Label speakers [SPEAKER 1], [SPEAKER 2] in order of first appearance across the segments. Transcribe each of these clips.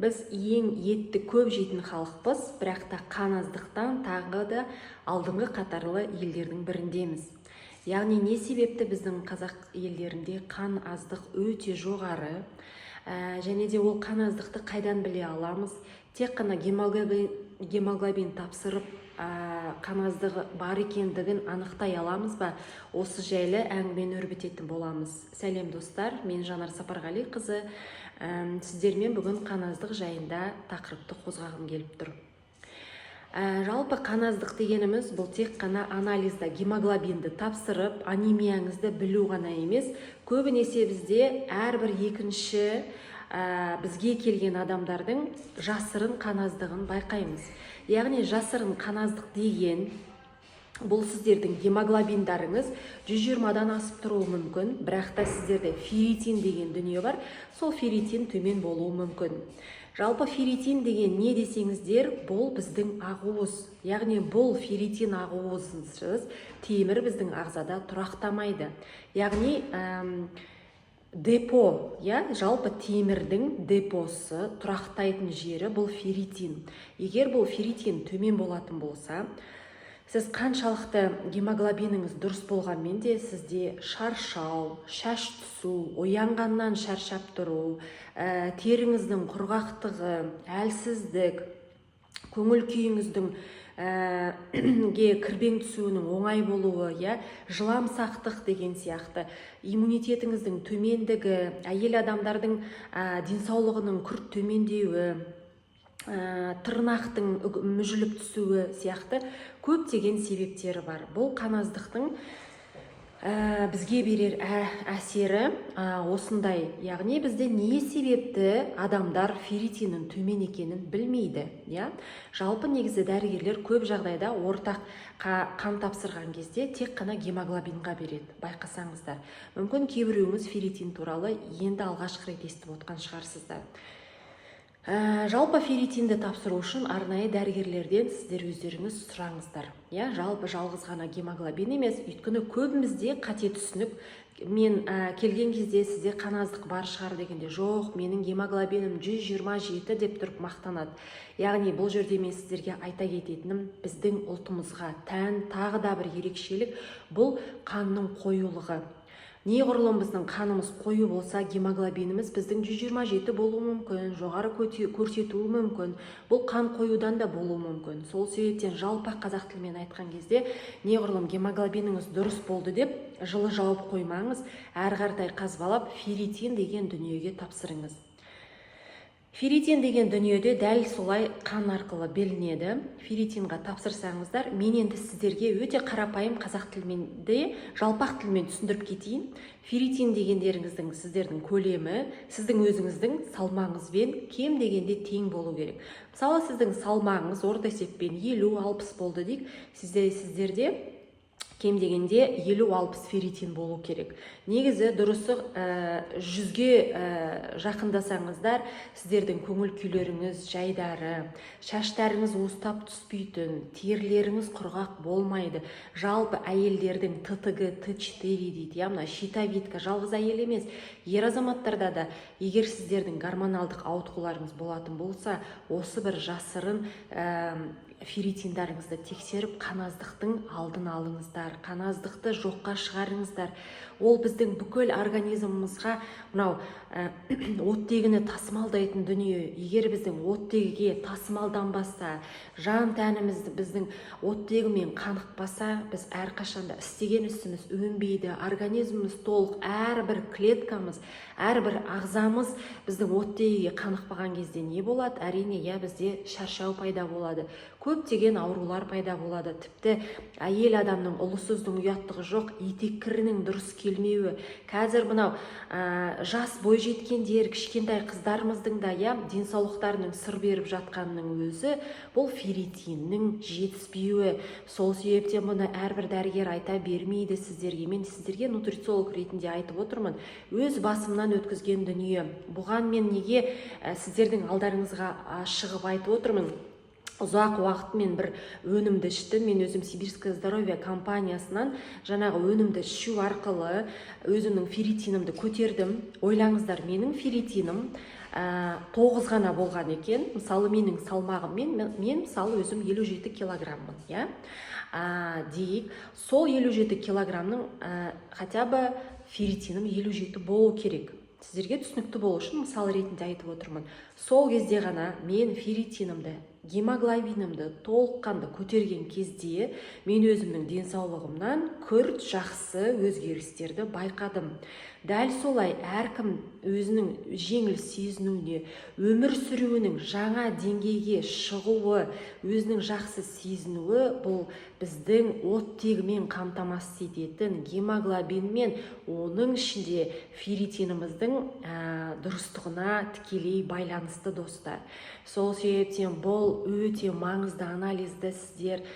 [SPEAKER 1] Біз ең етті көп жейтін халықпыз, бірақ та қан аздықтан тағы да алдыңғы қатарлы елдердің біріндеміз. Яғни не себепті біздің қазақ елдерінде қан аздық өте жоғары, және де ол қан аздықты қайдан біле аламыз? Тек қана гемоглобин тапсырып қан аздығы бар екендігін анықтай аламыз ба? Осы жайлы әңгімені өрбітетін боламыз. Сәлем достар, мен Жанар Сапарғалиқызы. Сіздермен бүгін қан аздық жайында тақырыпты қозғағым келіп тұр. Жалпы қан аздық дегеніміз бұл тек қана анализда гемоглобинді тапсырып, анемияңызды білу ғана емес, көбінесе бізде әрбір екінші бізге келген адамдардың жасырын қан аздығын байқаймыз. Яғни жасырын қан аздық деген бұл сіздердің гемоглобиндарыңыз 120-дан асып тұруы мүмкін, бірақ та сіздерде ферритин деген дүние бар, сол ферритин төмен болуы мүмкін. Жалпы ферритин деген не десеңіздер, бұл біздің ақуыз. Яғни бұл ферритин ақуызсыз темір біздің ағзада тұрақтамайды. Яғни депо, жалпы темірдің депосы тұрақтайтын жері бұл ферритин. Егер бұл ферритин төмен болатын болса, сіз қаншалықты гемоглобиніңіз дұрыс болғанмен де сізде шаршау, шаш түсу, оянғаннан шаршап тұру, теріңіздің құрғақтығы, әлсіздік, көңіл күйіңіздің кірбең түсуінің оңай болуы, жыламсақтық деген сияқты, иммунитетіңіздің төмендігі, әйел адамдардың денсаулығының күрт төмендеуі, тырнақтың мүжіліп түсуі сияқты көптеген себептері бар. Бұл қан аздықтың бізге берер әсері осындай. Яғни бізде не себепті адамдар ферритиннің төмен екенін білмейді. Жалпы негізі дәрігерлер көп жағдайда ортақ қан тапсырған кезде тек қана гемоглобинға береді. Байқасаңыздар. Мүмкін кейбіреуіңіз ферритин туралы енді алғашқы рет естіп отқан шығарсыздар. Жалпы ферритинді тапсыру үшін арнайы дәрігерлерден сіздер өздеріңіз сұраңыздар. Жалпы жалғыз ғана гемоглобин емес, өйткені көбімізде қате түсінік, мен келген кезде сізде қан аздық бар шығар дегенде, жоқ, менің гемоглобинім 127 деп тұрып мақтанады. Яғни бұл жерде мен сіздерге айта кететінім, біздің ұлтымызға тән тағы да бір ерекшелік, бұл қанның қоюлығы. Неғұрлым біздің қанымыз қою болса, гемоглобиніміз біздің 127 болуы мүмкін, жоғары көрсетуі мүмкін. Бұл қан қоюдан да болуы мүмкін. Сол себептен жалпы қазақ тілімен айтқан кезде неғұрлым гемоглобиніңіз дұрыс болды деп жылы жауап қоймаңыз, әрі қаратай қазбалап ферритин деген дүниеге тапсырыңыз. Ферритин деген дүниеде дәл солай қан арқылы білінеді. Ферритинға тапсырсаңыздар, мен енді сіздерге өте қарапайым қазақ тілменде, жалпақ тілмен түсіндіріп кетейін. Ферритин дегендеріңіздің сіздердің көлемі, сіздің өзіңіздің салмағыңызбен кем дегенде тең болу керек. Мысалы, сіздің салмағыңыз орта есеппен 50-60 болды дейік, сіздерде кем дегенде 50-60 ферритин болу керек. Негізі дұрысы 100-ге жақындасаңыздар, сіздердің көңіл күйлеріңіз жайдары, шаштарыңыз уыстап түспейтін, терілеріңіз құрғақ болмайды. Жалпы әйелдердің ТТГ, Т4 дейді, мына щитовидка, жалғыз әйел емес, ер азаматтарда да, егер сіздердің гормоналдық ауытқуларыңыз болатын болса, осы бір жасырын ферритиндарыңызды тексеріп, қан аздықтың алдын алыңыздар, қан аздықты жоққа шығарыңыздар. Ол біздің бүкіл организмімізға мынау оттегіні тасымалдайтын дүние. Егер біздің оттегіге тасымалданбаса, жан тәнімізді біздің оттегімен қанықпаса, біз әрқашанда істеген ісіміз өнбейді. Организміміз толық, әрбір клеткамыз, әрбір ағзамыз біздің оттегіге қанықпаған кезде не болады? Әрине, бізде шаршау пайда болады. Көптеген аурулар пайда болады. Тіпті әйел адамның ұлысыздың ұяттығы жоқ, етеккірінің дұрыс келмеуі. Қазір мынау жас бой жеткендер, кішкентай қыздарымыздың да денсаулықтарының сыр беріп жатқанның өзі бұл ферритиннің жетіспеуі. Сол себептен бұны әрбір дәрігер айта бермейді сіздерге. Мен сіздерге нутрициолог ретінде айтып отырмын. Өз басымнан өткізген дүние. Бұған мен неге сіздердің алдарыңызға шығып айтып отырмын? Ұзақ уақытмен бір өнімді іштім. Мен өзім Сибирское здоровье компаниясынан жаңағы өнімді ішу арқылы өзімнің ферритинімді көтердім. Ойлаңыздар, менің ферритинім 9 ғана болған екен. Мысалы менің салмағым, мен мысалы өзім 57 килограммын, иә. Дейік, сол 57 килограммның хотя бы ферритинім 57 болу керек. Сіздерге түсінікті болу үшін мысал ретінде айтып отырмын. Сол кезде ғана мен ферритинімді, гемоглобинімді толыққанды көтерген кезде мен өзімнің денсаулығымнан күрт жақсы өзгерістерді байқадым. Дәл солай әркім өзінің жеңіл сезінуіне, өмір сүруінің жаңа деңгейге шығуы, өзінің жақсы сезінуі бұл біздің оттегімен қамтамасыз ететін гемоглобин мен оның ішінде ферритиніміздің дұрыстығына тікелей байланысты, достар. Сол себептен бұл өте маңызды анализді сіздер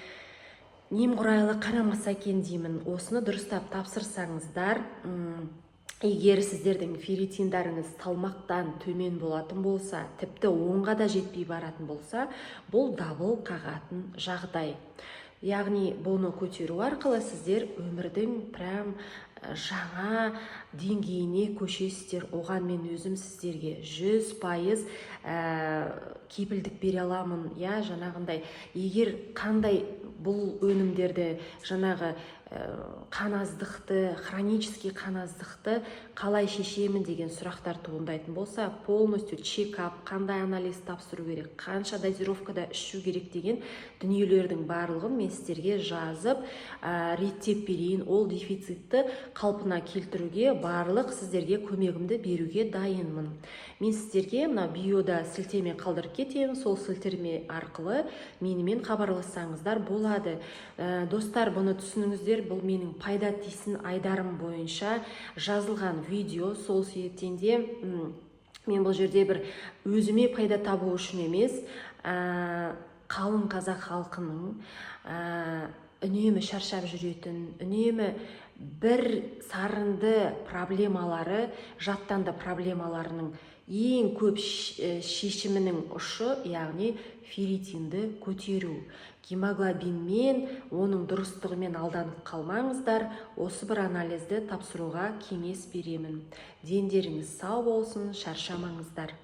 [SPEAKER 1] немқұрайлы қарамаса екен деймін. Осыны дұрыстап тапсырсаңыздар, егер сіздердің ферритиндарыңыз салмақтан төмен болатын болса, тіпті 10-ға да жетпей баратын болса, бұл дабыл қағатын жағдай. Яғни бұны көтеру арқылы сіздер өмірдің прям жаңа деңгейіне көшесіздер. Оған мен өзім сіздерге 100% кепілдік бере аламын. Жаңағындай, егер қандай бұл өнімдерді, жаңағы қаназдықты, хронический қаназдықты қалай шешемін деген сұрақтар туындайтын болса, полностью чекап, қандай анализ тапсыру керек, қанша дозировкада ішу керек деген дүниелердің барлығын мен сіздерге жазып, реттеп берейін. Ол дефицитті қалпына келтіруге, барлық сіздерге көмегімді беруге дайынмын. Мен сіздерге мына биода сілтеме қалдырып кетемін, сол сілтеме арқылы менімен хабарлассаңыздар болады. Достар, бұны түсініңіздер, бұл менің пайда тисін айдарым бойынша жазылған видео. Сол себептен де мен бұл жерде бір өзіме пайда табу үшін емес, қалың қазақ халқының үнемі шаршап жүретін, үнемі бір сарынды проблемалары, жаттанды проблемаларының ең көп шешімінің ұшы, яғни ферритинді көтеру. Гемоглобинмен, оның дұрыстығымен алданып қалмаңыздар. Осы бір анализді тапсыруға кеңес беремін. Дендеріңіз сау болсын, шаршамаңыздар.